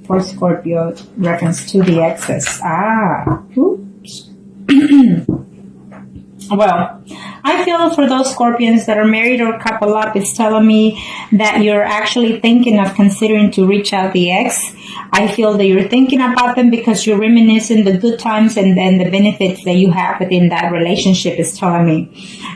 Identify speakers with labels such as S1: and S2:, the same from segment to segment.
S1: For Scorpio, reference to the exes. Oops. Well, I feel for those Scorpions that are married or couple up, it's telling me that you're actually thinking of considering to reach out the ex. I feel that you're thinking about them because you're reminiscing the good times and the benefits that you have within that relationship, is telling me.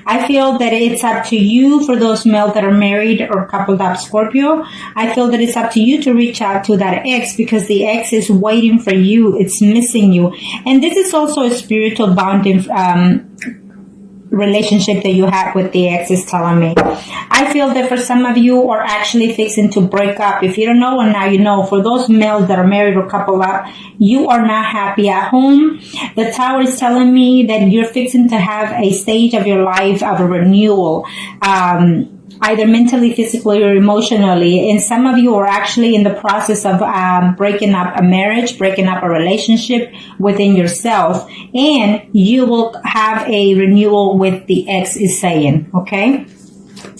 S1: I feel that it's up to you for those males that are married or coupled up Scorpio. I feel that it's up to you to reach out to that ex because the ex is waiting for you. It's missing you. And this is also a spiritual bonding relationship that you have with the ex, is telling me. I feel that for some of you are actually fixing to break up. If you don't know, and now you know, for those males that are married or couple up, you are not happy at home. The Tower is telling me that you're fixing to have a stage of your life of a renewal, either mentally, physically, or emotionally. And some of you are actually in the process of breaking up a marriage, breaking up a relationship within yourself. And you will have a renewal with the ex, is saying, okay?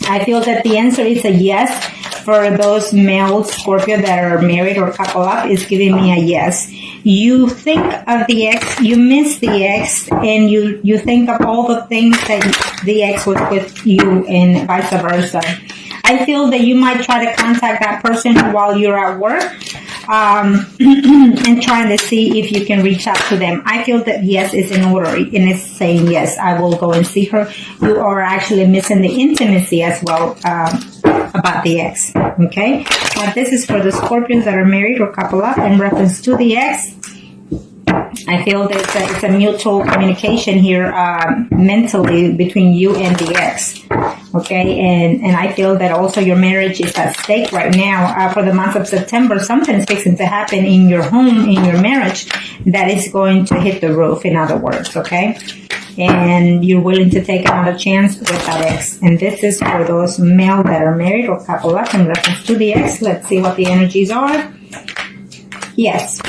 S1: I feel that the answer is a yes. For those male Scorpio that are married or couple up, is giving me a yes. You think of the ex, you miss the ex, and you think of all the things that the ex was with you, and vice versa. I feel that you might try to contact that person while you're at work, and trying to see if you can reach out to them. I feel that yes is in order, and it's saying yes, I will go and see her. You are actually missing the intimacy as well about the ex. Okay, but this is for the Scorpions that are married or couple up in reference to the ex. I feel that it's a mutual communication here mentally between you and the ex. Okay, and I feel that also your marriage is at stake right now. For the month of September, something's fixing to happen in your home, in your marriage, that is going to hit the roof, in other words, okay? And you're willing to take another chance with that ex. And this is for those male that are married or couple up in reference to the ex. Let's see what the energies are. Yes.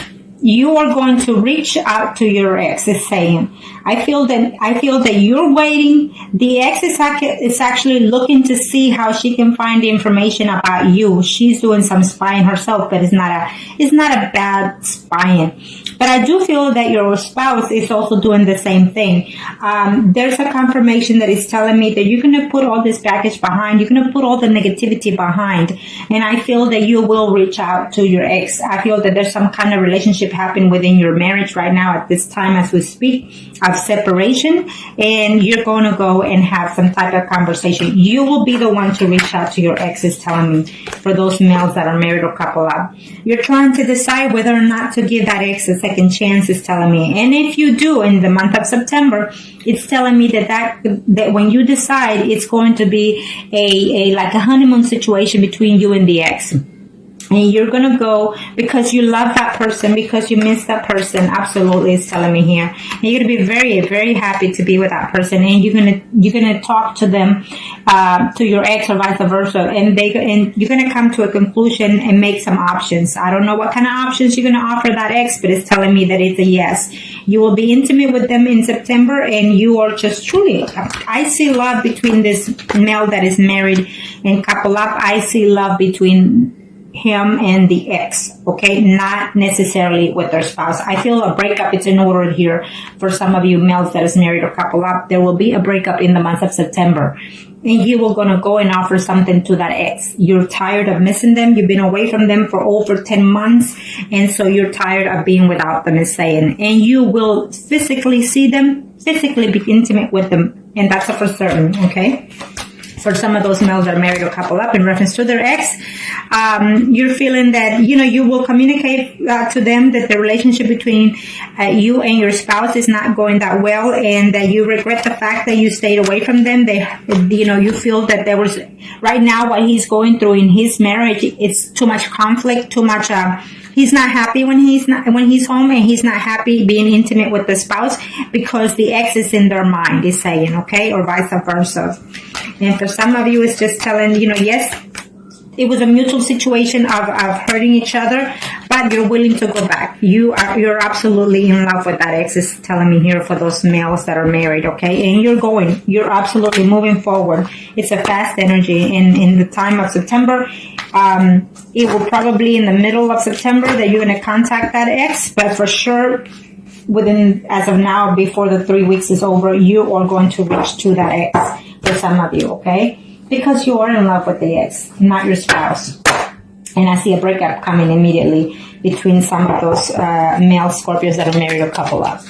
S1: You are going to reach out to your ex, is saying. I feel that you're waiting. The ex is actually looking to see how she can find the information about you. She's doing some spying herself, but it's not a bad spying. But I do feel that your spouse is also doing the same thing. There's a confirmation that is telling me that you're going to put all this baggage behind. You're going to put all the negativity behind. And I feel that you will reach out to your ex. I feel that there's some kind of relationship happening within your marriage right now at this time as we speak, of separation. And you're going to go and have some type of conversation. You will be the one to reach out to your ex, is telling me, for those males that are married or couple up. You're trying to decide whether or not to give that ex a second chance, is telling me. And if you do in the month of September, it's telling me that when you decide, it's going to be a like a honeymoon situation between you and the ex. And you're going to go because you love that person, because you miss that person. Absolutely, it's telling me here. And you're going to be very, very happy to be with that person. And you're going to talk to them, to your ex or vice versa. And you're going to come to a conclusion and make some options. I don't know what kind of options you're going to offer that ex, but it's telling me that it's a yes. You will be intimate with them in September, and you are just truly, I see love between this male that is married and couple up. I see love between him and the ex, okay, not necessarily with their spouse. I feel a breakup is in order here for some of you males that is married or couple up. There will be a breakup in the month of September, and you will gonna go and offer something to that ex. You're tired of missing them. You've been away from them for over 10 months, and so you're tired of being without them, is saying. And you will physically see them, physically be intimate with them, and that's for certain, okay? For some of those males that are married or couple up in reference to their ex, you're feeling that, you will communicate to them that the relationship between you and your spouse is not going that well, and that you regret the fact that you stayed away from them. You feel that there was, right now, what he's going through in his marriage, it's too much conflict, too much, he's not happy when he's home, and he's not happy being intimate with the spouse because the ex is in their mind, is saying, okay, or vice versa. And for some of you, it's just telling, yes, it was a mutual situation of hurting each other, but that you're willing to go back. You're absolutely in love with that ex, is telling me here for those males that are married, okay? And you're absolutely moving forward. It's a fast energy. In the time of September, it will probably in the middle of September that you're going to contact that ex, but for sure within, as of now, before the 3 weeks is over, you are going to reach to that ex for some of you, okay? Because you are in love with the ex, not your spouse. And I see a breakup coming immediately between some of those male Scorpios that are married or couple up.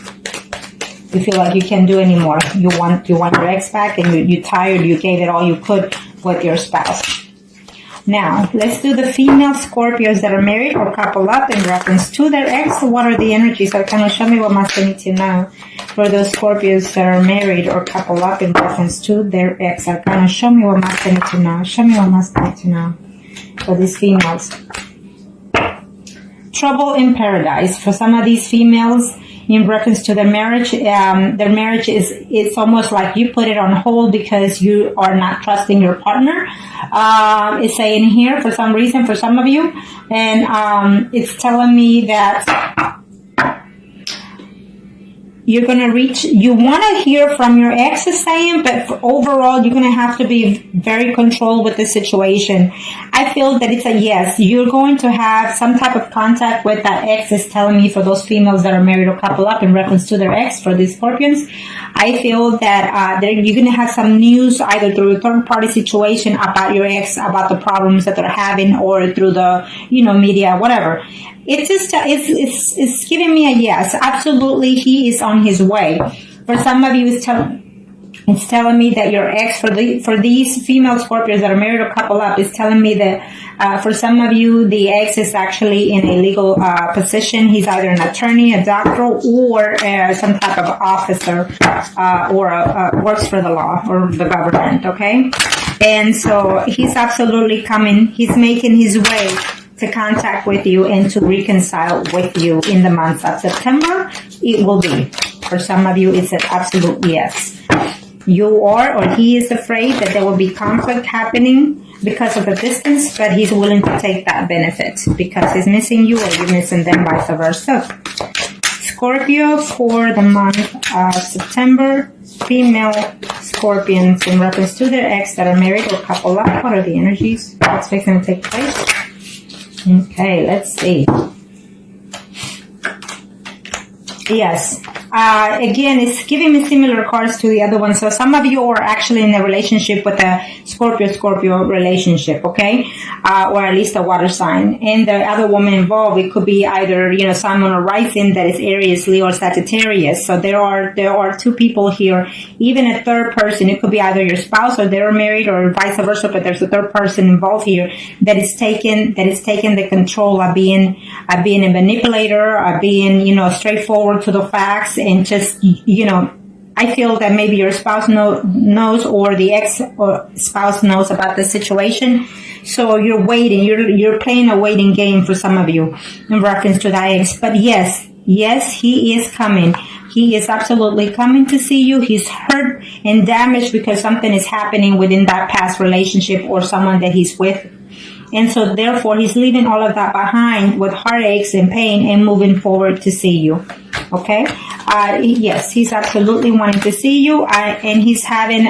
S1: You feel like you can't do anymore. You want your ex back, and you're tired. You gave it all you could with your spouse. Now, let's do the female Scorpios that are married or couple up in reference to their ex. What are the energies? So kind of show me what must I need to know for those Scorpios that are married or couple up in reference to their ex. So kind of show me what must I need to know. Show me what must I need to know for these females. Trouble in paradise. For some of these females, in reference to their marriage is, it's almost like you put it on hold because you are not trusting your partner. It's saying here for some reason for some of you, and it's telling me that you're going to reach, you want to hear from your ex is saying, but overall you're going to have to be very controlled with the situation. I feel that it's a yes. You're going to have some type of contact with that ex, is telling me for those females that are married or couple up in reference to their ex. For these Scorpions, I feel that you're going to have some news either through a third party situation about your ex, about the problems that they're having, or through the media, whatever. It's just it's giving me a yes. Absolutely, he is on his way. For some of you, it's telling me that your ex, for these female Scorpios that are married or couple up, is telling me that for some of you, the ex is actually in a legal position. He's either an attorney, a doctor, or some type of officer, or works for the law or the government. Okay, and so he's absolutely coming. He's making his way to contact with you and to reconcile with you in the month of September. It will be. For some of you, it's an absolute yes. You are, or he is afraid that there will be conflict happening because of the distance, but he's willing to take that benefit because he's missing you or you're missing them, vice versa. Scorpio for the month of September, female Scorpions in reference to their ex that are married or couple up. What are the energies? What's fixing to take place? Okay, let's see. Yes. Again, it's giving me similar cards to the other one. So some of you are actually in a relationship with a Scorpio relationship, okay? Or at least a water sign. And the other woman involved, it could be either, Sun, Moon, or Rising that is Aries, Leo, or Sagittarius. So there are two people here. Even a third person, it could be either your spouse or they're married or vice versa, but there's a third person involved here that is taking the control of being a manipulator, of being, straightforward to the facts. And just, I feel that maybe your spouse knows or the ex or spouse knows about the situation. So you're waiting. You're playing a waiting game for some of you in reference to that ex. But yes, he is coming. He is absolutely coming to see you. He's hurt and damaged because something is happening within that past relationship or someone that he's with. And so therefore he's leaving all of that behind with heartaches and pain and moving forward to see you. Okay. Yes, he's absolutely wanting to see you, and he's having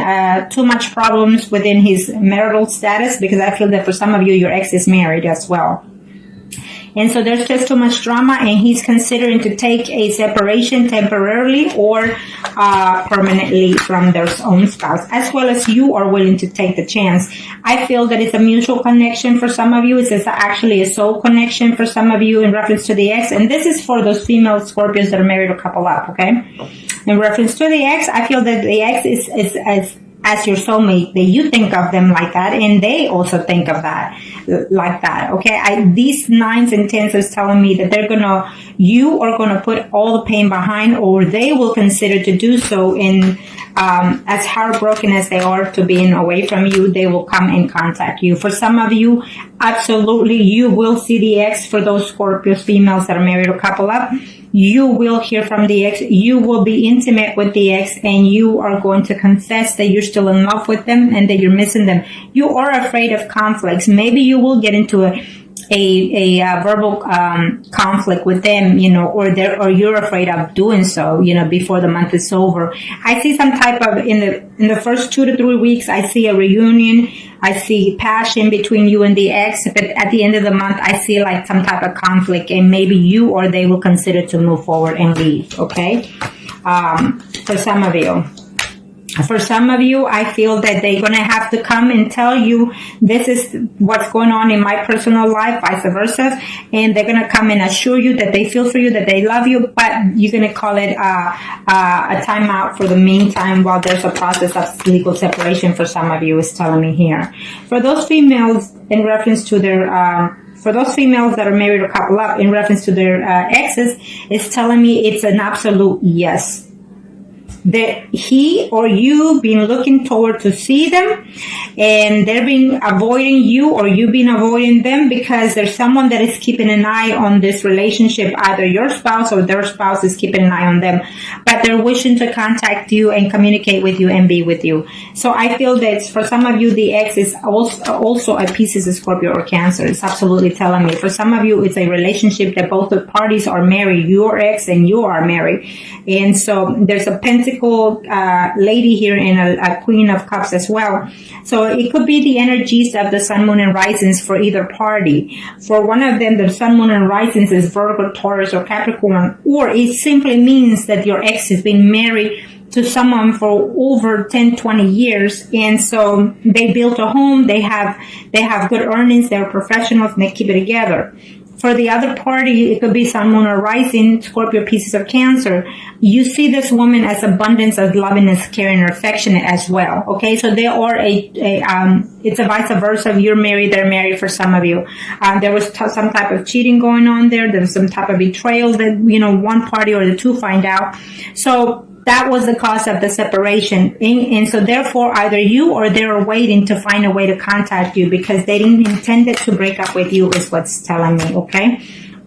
S1: too much problems within his marital status, because I feel that for some of you, your ex is married as well. And so there's just too much drama, and he's considering to take a separation temporarily or permanently from their own spouse, as well as you are willing to take the chance. I feel that it's a mutual connection for some of you. It's actually a soul connection for some of you in reference to the ex. And this is for those female Scorpios that are married or couple up, okay? In reference to the ex, I feel that the ex is as your soulmate, that you think of them like that, and they also think of that like that. Okay, these 9s and 10s is telling me that you are gonna put all the pain behind, or they will consider to do so. In as heartbroken as they are to being away from you, they will come and contact you. For some of you, absolutely, you will see the ex. For those Scorpio females that are married or couple up, you will hear from the ex. You will be intimate with the ex, and you are going to confess that you're still in love with them and that you're missing them. You are afraid of conflicts. Maybe you will get into verbal conflict with them, or you're afraid of doing so, before the month is over. I see some type of, in the first 2 to 3 weeks, I see a reunion. I see passion between you and the ex, but at the end of the month, I see like some type of conflict, and maybe you or they will consider to move forward and leave, okay? For some of you. For some of you, I feel that they're going to have to come and tell you this is what's going on in my personal life, vice versa. And they're going to come and assure you that they feel for you, that they love you, but you're going to call it a timeout for the meantime while there's a process of legal separation for some of you, is telling me here. For those females, in reference to their... for those females that are married or couple up, in reference to their exes, it's telling me it's an absolute yes. That he or you been looking forward to see them, and they're been avoiding you, or you been avoiding them, because there's someone that is keeping an eye on this relationship. Either your spouse or their spouse is keeping an eye on them, but they're wishing to contact you and communicate with you and be with you. So I feel that for some of you, the ex is also a Pisces, a Scorpio, or Cancer. It's absolutely telling me. For some of you, it's a relationship that both the parties are married, your ex and you are married. And so there's a Pentacle lady here and a Queen of Cups as well. So it could be the energies of the Sun, Moon, and Risings for either party. For one of them, the Sun, Moon, and Risings is Virgo, Taurus, or Capricorn. Or it simply means that your ex has been married to someone for over 10, 20 years. And so they built a home, they have good earnings, they're professionals, and they keep it together. For the other party, it could be Sun, Moon, or Rising, Scorpio, Pisces, or Cancer. You see this woman as abundance of lovingness, caring, or affectionate as well. Okay, so they are it's a vice versa. If you're married, they're married for some of you. There was some type of cheating going on there. There was some type of betrayal that, one party or the two find out. So that was the cause of the separation. And so therefore, either you or they're waiting to find a way to contact you, because they didn't intend it to break up with you, is what's telling me, okay?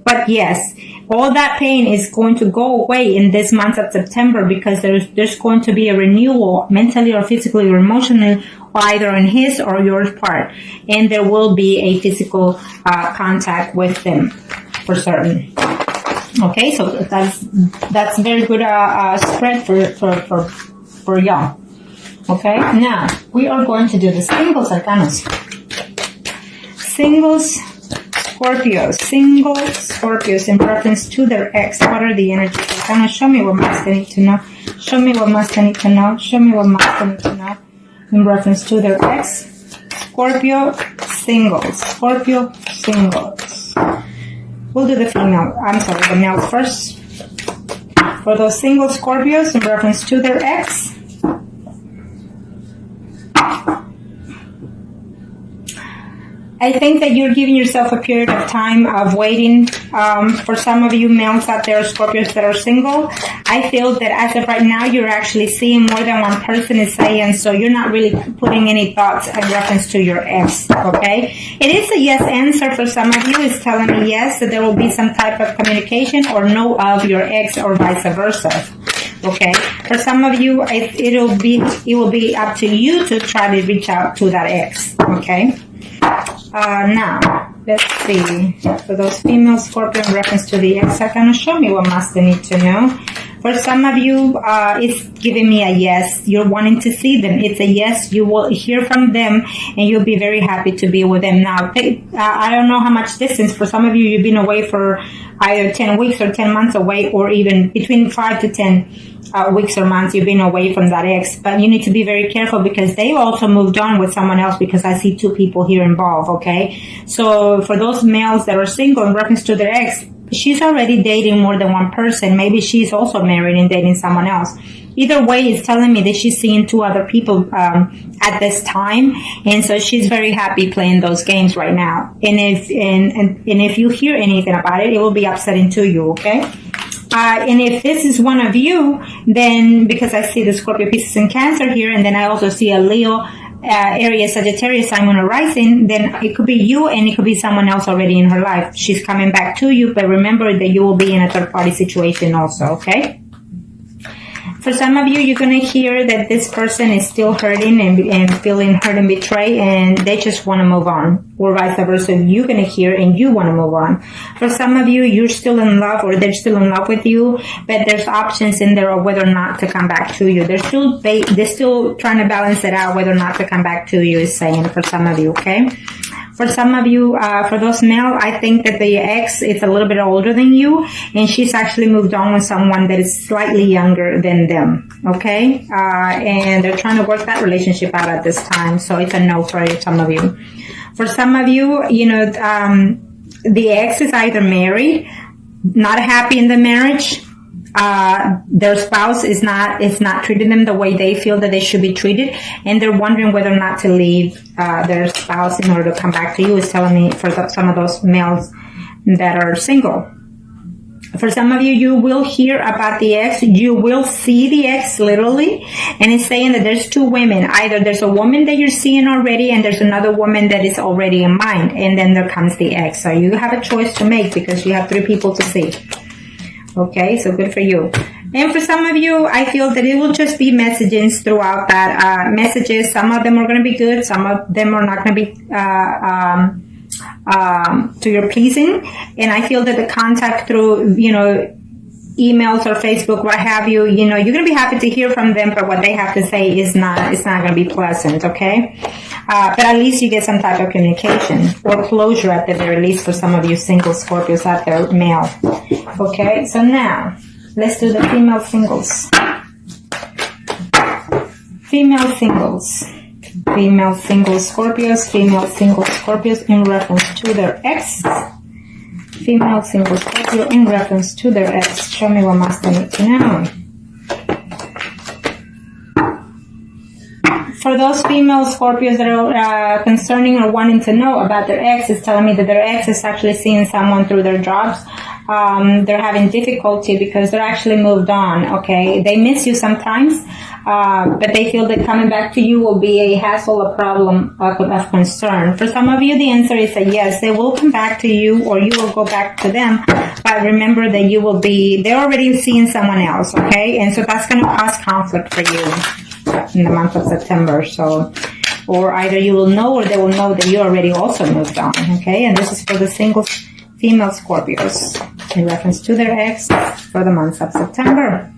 S1: But yes, all that pain is going to go away in this month of September, because there's going to be a renewal, mentally or physically or emotionally, either on his or your part. And there will be a physical contact with them for certain. Okay, so that's very good spread for y'all. Okay, now we are going to do the singles arcanas. Singles Scorpios in reference to their ex. What are the energies? Arcana, show me what must they need to know. Show me what must they need to know. Show me what must they need to know in reference to their ex. Scorpio singles. We'll do the the males first. For those single Scorpios in reference to their ex. I think that you're giving yourself a period of time of waiting. For some of you males out there, Scorpios that are single, I feel that as of right now, you're actually seeing more than one person is saying, so you're not really putting any thoughts in reference to your ex, okay? It is a yes answer for some of you. It's telling me yes, that there will be some type of communication, or no of your ex, or vice versa. Okay, for some of you, it will be up to you to try to reach out to that ex, okay? Now, let's see. For those female Scorpio in reference to the ex, Arcana, show me what must they need to know. For some of you, it's giving me a yes. You're wanting to see them. It's a yes. You will hear from them, and you'll be very happy to be with them. Now, I don't know how much distance. For some of you, you've been away for either 10 weeks or 10 months away, or even between 5 to 10 weeks or months you've been away from that ex. But you need to be very careful, because they've also moved on with someone else, because I see two people here involved, okay? So for those males that are single in reference to their ex, she's already dating more than one person. Maybe she's also married and dating someone else. Either way, it's telling me that she's seeing two other people at this time, and so she's very happy playing those games right now. And if you hear anything about it, it will be upsetting to you, okay? And if this is one of you, then, because I see the Scorpio, Pisces, and Cancer here, and then I also see a Leo, Aries, Sagittarius, Sun, Moon, or Rising, then it could be you, and it could be someone else already in her life. She's coming back to you, but remember that you will be in a third-party situation also, okay? For some of you, you're going to hear that this person is still hurting and feeling hurt and betrayed, and they just want to move on, or vice versa. You're going to hear and you want to move on. For some of you, you're still in love, or they're still in love with you, but there's options in there of whether or not to come back to you. They're still trying to balance it out whether or not to come back to you, is saying for some of you, okay? For some of you, for those male, I think that the ex is a little bit older than you, and she's actually moved on with someone that is slightly younger than them, okay? And they're trying to work that relationship out at this time, so it's a no for some of you. For some of you, you know, the ex is either married, not happy in the marriage, their spouse is not treating them the way they feel that they should be treated, and they're wondering whether or not to leave their spouse in order to come back to you, is telling me for some of those males that are single. For some of you, you will hear about the ex. You will see the ex literally, and it's saying that there's two women. Either there's a woman that you're seeing already, and there's another woman that is already in mind, and then there comes the ex. So you have a choice to make because you have 3 people to see. Okay, so good for you. And for some of you, I feel that it will just be messages throughout that, messages. Some of them are going to be good. Some of them are not going to be to your pleasing. And I feel that the contact through, you know, emails or Facebook, what have you, you know, you're going to be happy to hear from them, but what they have to say is it's not going to be pleasant, okay? But at least you get some type of communication or closure at the very least for some of you single Scorpios out there, male. Okay, so now let's do the female singles. Female singles. Female single Scorpios. Female single Scorpios in reference to their ex. Female single Scorpio in reference to their ex. Show me what must I need to know. For those female Scorpios that are concerning or wanting to know about their ex, is telling me that their ex is actually seeing someone through their jobs. They're having difficulty because they're actually moved on, okay? They miss you sometimes, but they feel that coming back to you will be a hassle, a problem of concern. For some of you, the answer is a yes. They will come back to you or you will go back to them, but remember that they're already seeing someone else, okay? And so that's going to cause conflict for you in the month of September. So, or either you will know or they will know that you already also moved on, okay? And this is for the single female Scorpios in reference to their ex for the month of September.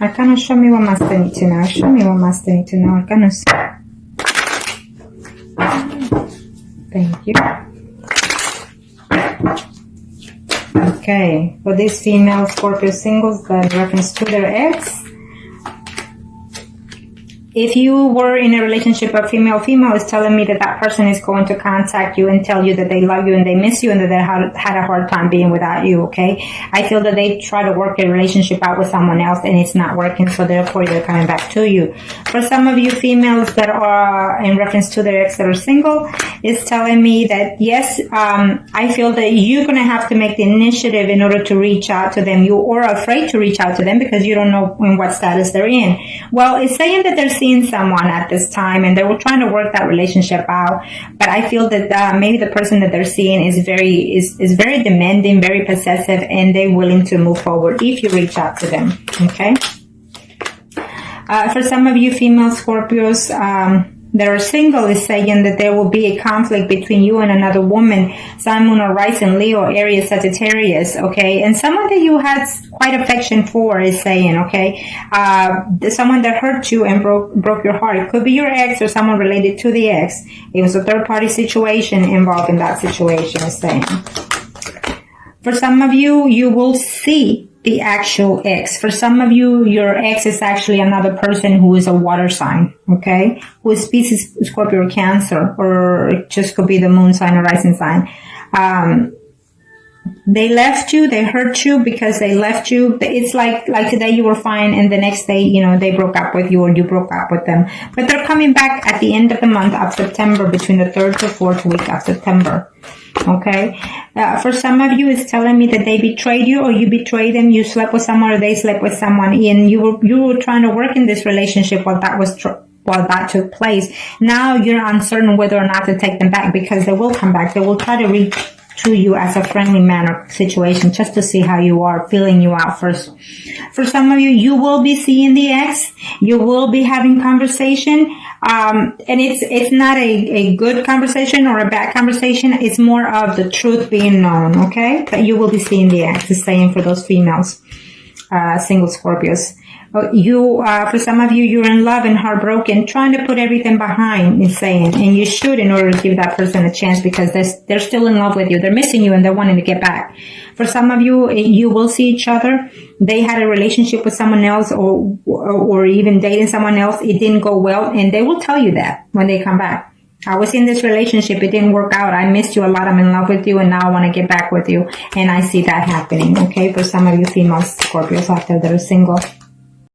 S1: Arcana, show me what must I need to know. Show me what must I need to know, Arcanas. Thank you. Okay, for these female Scorpio singles in reference to their ex, if you were in a relationship of female-female, it's telling me that that person is going to contact you and tell you that they love you and they miss you and that they had a hard time being without you, okay? I feel that they try to work a relationship out with someone else and it's not working, so therefore they're coming back to you. For some of you females that are in reference to their ex that are single, it's telling me that, yes, I feel that you're going to have to make the initiative in order to reach out to them. You are afraid to reach out to them because you don't know in what status they're in. Well, it's saying that they're seeing someone at this time and they were trying to work that relationship out, but I feel that maybe the person that they're seeing is very demanding, very possessive, and they're willing to move forward if you reach out to them, okay? For some of you female Scorpios that are single, is saying that there will be a conflict between you and another woman, Sun, Moon, or Rising, Leo, Aries, Sagittarius, okay? And someone that you had quite affection for is saying, okay, someone that hurt you and broke your heart. It could be your ex or someone related to the ex. It was a third-party situation involved in that situation, is saying. For some of you, you will see the actual ex. For some of you, your ex is actually another person who is a water sign, okay? Who is Pisces, Scorpio, or Cancer, or it just could be the moon sign or rising sign. They left you, they hurt you because they left you. It's like today you were fine and the next day, you know, they broke up with you or you broke up with them. But they're coming back at the end of the month of September, between the 3rd to 4th week of September. Okay? For some of you, it's telling me that they betrayed you or you betrayed them. You slept with someone or they slept with someone and you were trying to work in this relationship while that took place. Now you're uncertain whether or not to take them back because they will come back. They will try to to you as a friendly manner situation, just to see how you are, feeling you out first. For some of you, you will be seeing the ex. You will be having conversation. And it's not a good conversation or a bad conversation. It's more of the truth being known, okay? But you will be seeing the ex. It's saying for those females, single Scorpios. For some of you, you're in love and heartbroken, trying to put everything behind, it's saying, and you should in order to give that person a chance because they're still in love with you. They're missing you and they're wanting to get back. For some of you, you will see each other. They had a relationship with someone else or even dating someone else. It didn't go well, and they will tell you that when they come back. I was in this relationship. It didn't work out. I missed you a lot. I'm in love with you, and now I want to get back with you. And I see that happening, okay, for some of you female Scorpios out there that are single.